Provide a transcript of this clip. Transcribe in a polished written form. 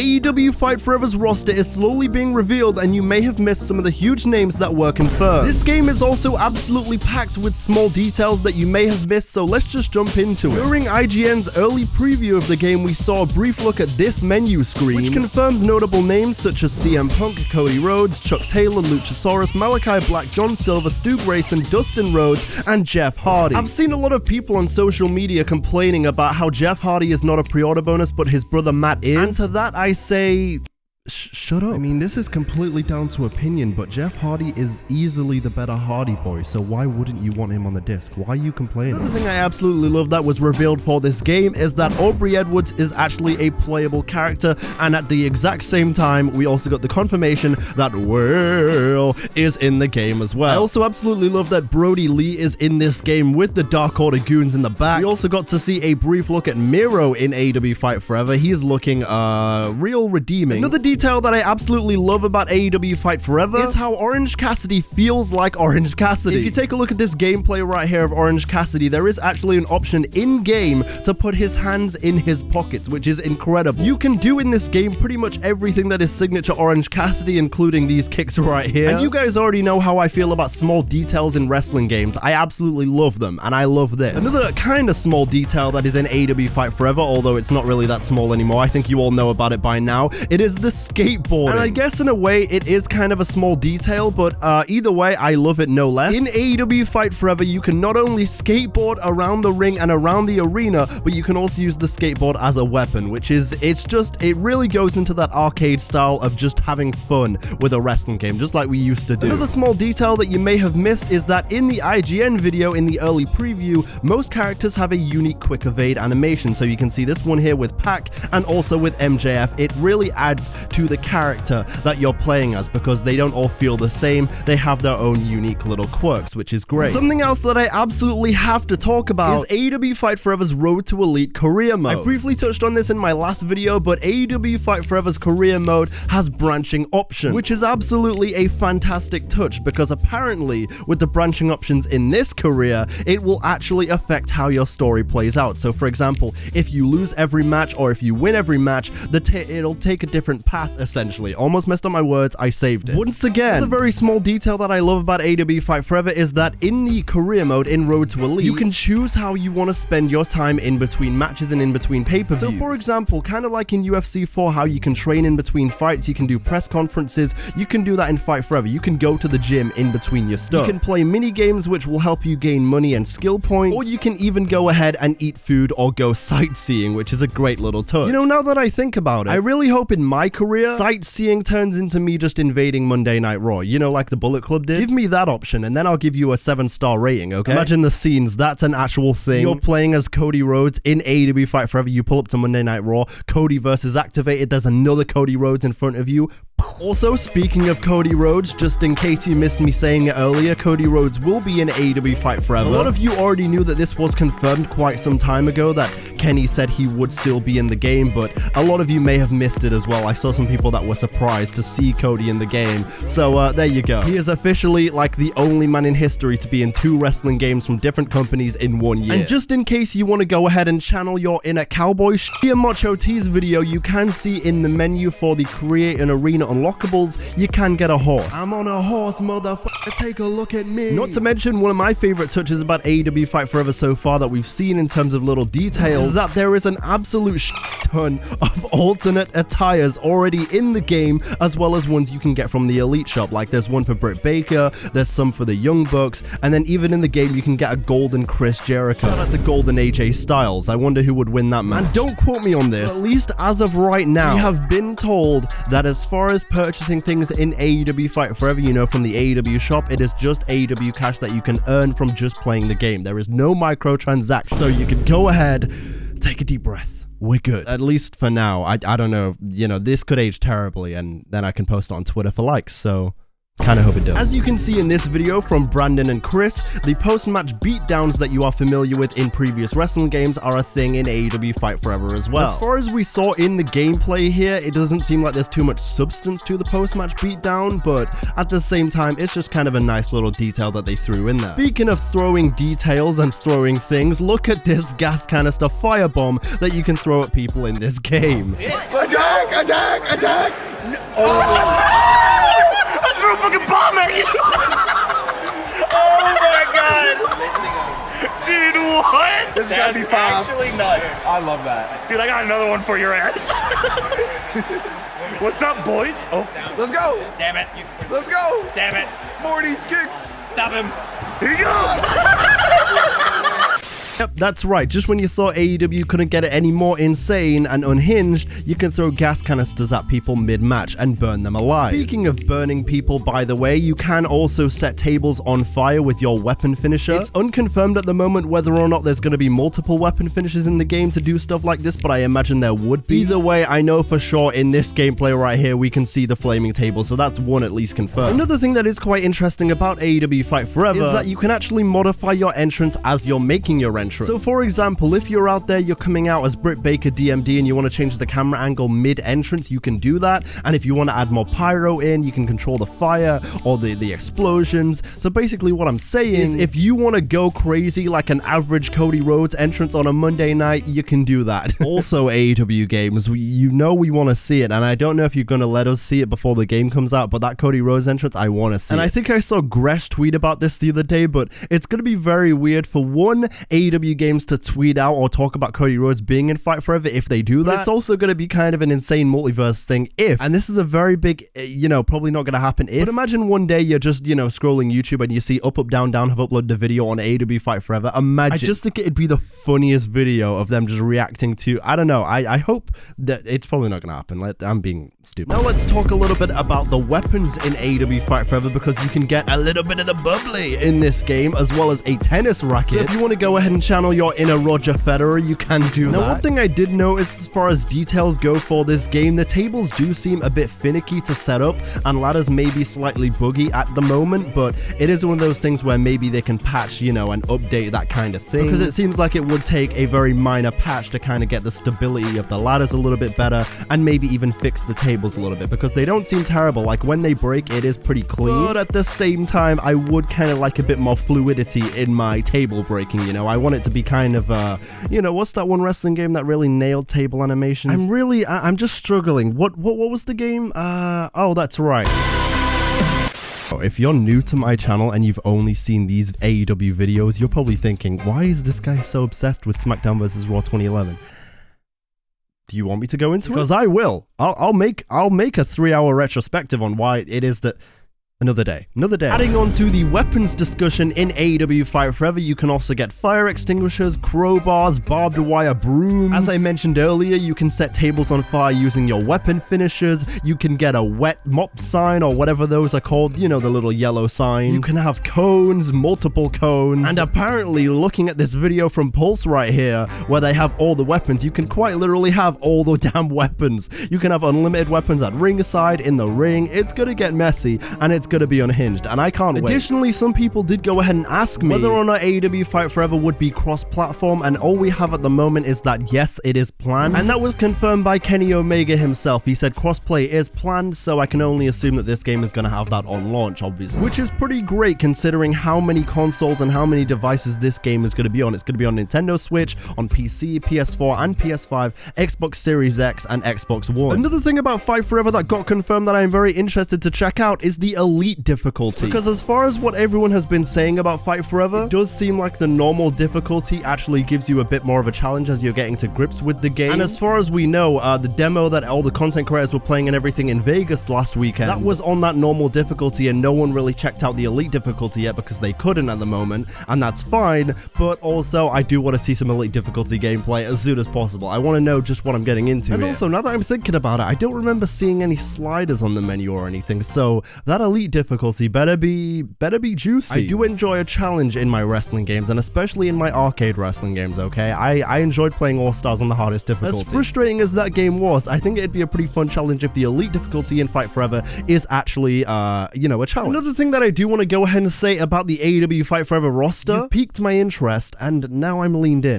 AEW Fight Forever's roster is slowly being revealed, and you may have missed some of the huge names that were confirmed. This game is also absolutely packed with small details that you may have missed, so let's just jump into it. During IGN's early preview of the game, we saw a brief look at this menu screen, which confirms notable names such as CM Punk, Cody Rhodes, Chuck Taylor, Luchasaurus, Malachi Black, John Silver, Stu Grayson, Dustin Rhodes, and Jeff Hardy. I've seen a lot of people on social media complaining about how Jeff Hardy is not a pre-order bonus, but his brother Matt is. And to that I say, shut up. I mean, this is completely down to opinion, but Jeff Hardy is easily the better Hardy boy, so why wouldn't you want him on the disc? Why are you complaining? Another thing I absolutely love that was revealed for this game is that Aubrey Edwards is actually a playable character, and at the exact same time, we also got the confirmation that Will is in the game as well. I also absolutely love that Brody Lee is in this game with the Dark Order goons in the back. We also got to see a brief look at Miro in AEW Fight Forever. He is looking real redeeming. Another detail that I absolutely love about AEW Fight Forever is how Orange Cassidy feels like Orange Cassidy. If you take a look at this gameplay right here of Orange Cassidy, there is actually an option in-game to put his hands in his pockets, which is incredible. You can do in this game pretty much everything that is signature Orange Cassidy, including these kicks right here. And you guys already know how I feel about small details in wrestling games. I absolutely love them, and I love this. Another kind of small detail that is in AEW Fight Forever, although it's not really that small anymore, I think you all know about it by now, it is the skateboarding. And I guess in a way it is kind of a small detail, but either way I love it no less. In AEW Fight Forever, you can not only skateboard around the ring and around the arena, but you can also use the skateboard as a weapon, which is, it really goes into that arcade style of just having fun with a wrestling game, just like we used to do. Another small detail that you may have missed is that in the IGN video in the early preview, most characters have a unique quick evade animation, so you can see this one here with Pac and also with MJF. It really adds to the character that you're playing as because they don't all feel the same. They have their own unique little quirks, which is great. Something else that I absolutely have to talk about is AEW Fight Forever's Road to Elite career mode. I briefly touched on this in my last video, but AEW Fight Forever's career mode has branching options, which is absolutely a fantastic touch because apparently with the branching options in this career, it will actually affect how your story plays out. So for example, if you lose every match or if you win every match, it'll take a different path essentially. Almost messed up my words, I saved it. Once again, the very small detail that I love about AEW Fight Forever is that in the career mode in Road to Elite, you can choose how you want to spend your time in between matches and in between pay-per-views. So for example, kind of like in UFC 4, how you can train in between fights, you can do press conferences, you can do that in Fight Forever. You can go to the gym in between your stuff. You can play mini games which will help you gain money and skill points, or you can even go ahead and eat food or go sightseeing, which is a great little touch. You know, now that I think about it, I really hope in my career, sightseeing turns into me just invading Monday Night Raw, you know, like the Bullet Club did. Give me that option and then I'll give you a 7-star rating, okay? Imagine the scenes, that's an actual thing. You're playing as Cody Rhodes in AEW Fight Forever, you pull up to Monday Night Raw, Cody versus activated, there's another Cody Rhodes in front of you. Also, speaking of Cody Rhodes, just in case you missed me saying it earlier, Cody Rhodes will be in AEW Fight Forever. A lot of you already knew that this was confirmed quite some time ago, that Kenny said he would still be in the game, but a lot of you may have missed it as well. I saw some people that were surprised to see Cody in the game, so there you go. He is officially like the only man in history to be in 2 wrestling games from different companies in 1 year. And just in case you want to go ahead and channel your inner cowboy here, Macho T's video, you can see in the menu for the Create an Arena unlockables, you can get a horse. I'm on a horse, motherfucker, take a look at me. Not to mention, one of my favorite touches about AEW Fight Forever so far that we've seen in terms of little details is that there is an absolute ton of alternate attires already in the game, as well as ones you can get from the Elite shop. Like there's one for Britt Baker, there's some for the Young Bucks, and then even in the game you can get a golden Chris Jericho. That's a golden AJ Styles. I wonder who would win that match. And don't quote me on this, but at least as of right now, we have been told that as far as purchasing things in AEW Fight Forever, you know, from the AEW shop, it is just AEW cash that you can earn from just playing the game. There is no microtransactions, so you can go ahead, take a deep breath. We're good. At least for now. I don't know, you know, this could age terribly, and then I can post it on Twitter for likes, so Kinda hope it does. As you can see in this video from Brandon and Chris, the post-match beatdowns that you are familiar with in previous wrestling games are a thing in AEW Fight Forever as well. As far as we saw in the gameplay here, it doesn't seem like there's too much substance to the post-match beatdown, but at the same time, it's just kind of a nice little detail that they threw in there. Speaking of throwing details and throwing things, look at this gas canister firebomb that you can throw at people in this game. Attack! Attack! Attack! I threw a fucking bomb at you! Oh my god! Dude, what? This is gotta be 5. Actually nuts. I love that. Dude, I got another one for your ass. What's up, boys? Oh. Let's go! Damn it. Let's go! Damn it. More these kicks! Stop him. Here you go! Yep, that's right. Just when you thought AEW couldn't get it any more insane and unhinged, you can throw gas canisters at people mid-match and burn them alive. Speaking of burning people, by the way, you can also set tables on fire with your weapon finisher. It's unconfirmed at the moment whether or not there's going to be multiple weapon finishes in the game to do stuff like this, but I imagine there would be. Either way, I know for sure in this gameplay right here, we can see the flaming table, so that's one at least confirmed. Another thing that is quite interesting about AEW Fight Forever is that you can actually modify your entrance as you're making your entrance. So for example, if you're out there, you're coming out as Britt Baker DMD and you want to change the camera angle mid-entrance, you can do that. And if you want to add more pyro in, you can control the fire or the explosions. So basically what I'm saying is if you want to go crazy like an average Cody Rhodes entrance on a Monday night, you can do that. Also AEW games, we want to see it, and I don't know if you're going to let us see it before the game comes out, but that Cody Rhodes entrance, I want to see it. I think I saw Gresh tweet about this the other day, but it's going to be very weird for one AEW games to tweet out or talk about Cody Rhodes being in Fight Forever if they do that. But it's also going to be kind of an insane multiverse thing if, and this is a very big, probably not going to happen if, but imagine one day you're just, scrolling YouTube and you see Up, Up, Down, Down have uploaded a video on AEW Fight Forever. Imagine. I just think it'd be the funniest video of them just reacting to, I don't know, I hope that it's probably not going to happen. I'm being stupid. Now let's talk a little bit about the weapons in AEW Fight Forever, because you can get a little bit of the bubbly in this game as well as a tennis racket. So if you want to go ahead and channel your inner Roger Federer, you can do that. Now one thing I did notice as far as details go for this game, the tables do seem a bit finicky to set up and ladders may be slightly buggy at the moment, but it is one of those things where maybe they can patch, and update that kind of thing, because it seems like it would take a very minor patch to kind of get the stability of the ladders a little bit better and maybe even fix the tables a little bit, because they don't seem terrible. Like when they break, it is pretty clean, but at the same time I would kind of like a bit more fluidity in my table breaking. I want it to be kind of what's that one wrestling game that really nailed table animations? I'm just struggling. What was the game? Oh, that's right. If you're new to my channel and you've only seen these AEW videos, you're probably thinking, why is this guy so obsessed with SmackDown vs. Raw 2011? Do you want me to go into it? Because I will. I'll make a 3-hour retrospective on why it is that. Another day. Adding on to the weapons discussion in AEW Fight Forever, you can also get fire extinguishers, crowbars, barbed wire brooms. As I mentioned earlier, you can set tables on fire using your weapon finishers. You can get a wet mop sign or whatever those are called, the little yellow signs. You can have cones, multiple cones. And apparently, looking at this video from Pulse right here, where they have all the weapons, you can quite literally have all the damn weapons. You can have unlimited weapons at ringside, in the ring. It's gonna get messy, and it's going to be unhinged, and I can't wait. Additionally, some people did go ahead and ask me whether or not AEW Fight Forever would be cross-platform, and all we have at the moment is that yes, it is planned, and that was confirmed by Kenny Omega himself. He said crossplay is planned, so I can only assume that this game is going to have that on launch, obviously, which is pretty great considering how many consoles and how many devices this game is going to be on. It's going to be on Nintendo Switch, on PC, PS4, and PS5, Xbox Series X, and Xbox One. Another thing about Fight Forever that got confirmed that I'm very interested to check out is the Elite difficulty, because as far as what everyone has been saying about Fight Forever, it does seem like the normal difficulty actually gives you a bit more of a challenge as you're getting to grips with the game. And as far as we know, the demo that all the content creators were playing and everything in Vegas last weekend, that was on that normal difficulty, and no one really checked out the Elite difficulty yet because they couldn't at the moment, and that's fine. But also I do want to see some Elite difficulty gameplay as soon as possible. I want to know just what I'm getting into. And also, now that I'm thinking about it, I don't remember seeing any sliders on the menu or anything, so that Elite Elite difficulty better be juicy. I do enjoy a challenge in my wrestling games, and especially in my arcade wrestling games, okay? I enjoyed playing All Stars on the hardest difficulty. As frustrating as that game was, I think it'd be a pretty fun challenge if the Elite difficulty in Fight Forever is actually, you know, a challenge. Another thing that I do want to go ahead and say about the AEW Fight Forever roster, you've piqued my interest, and now I'm leaned in.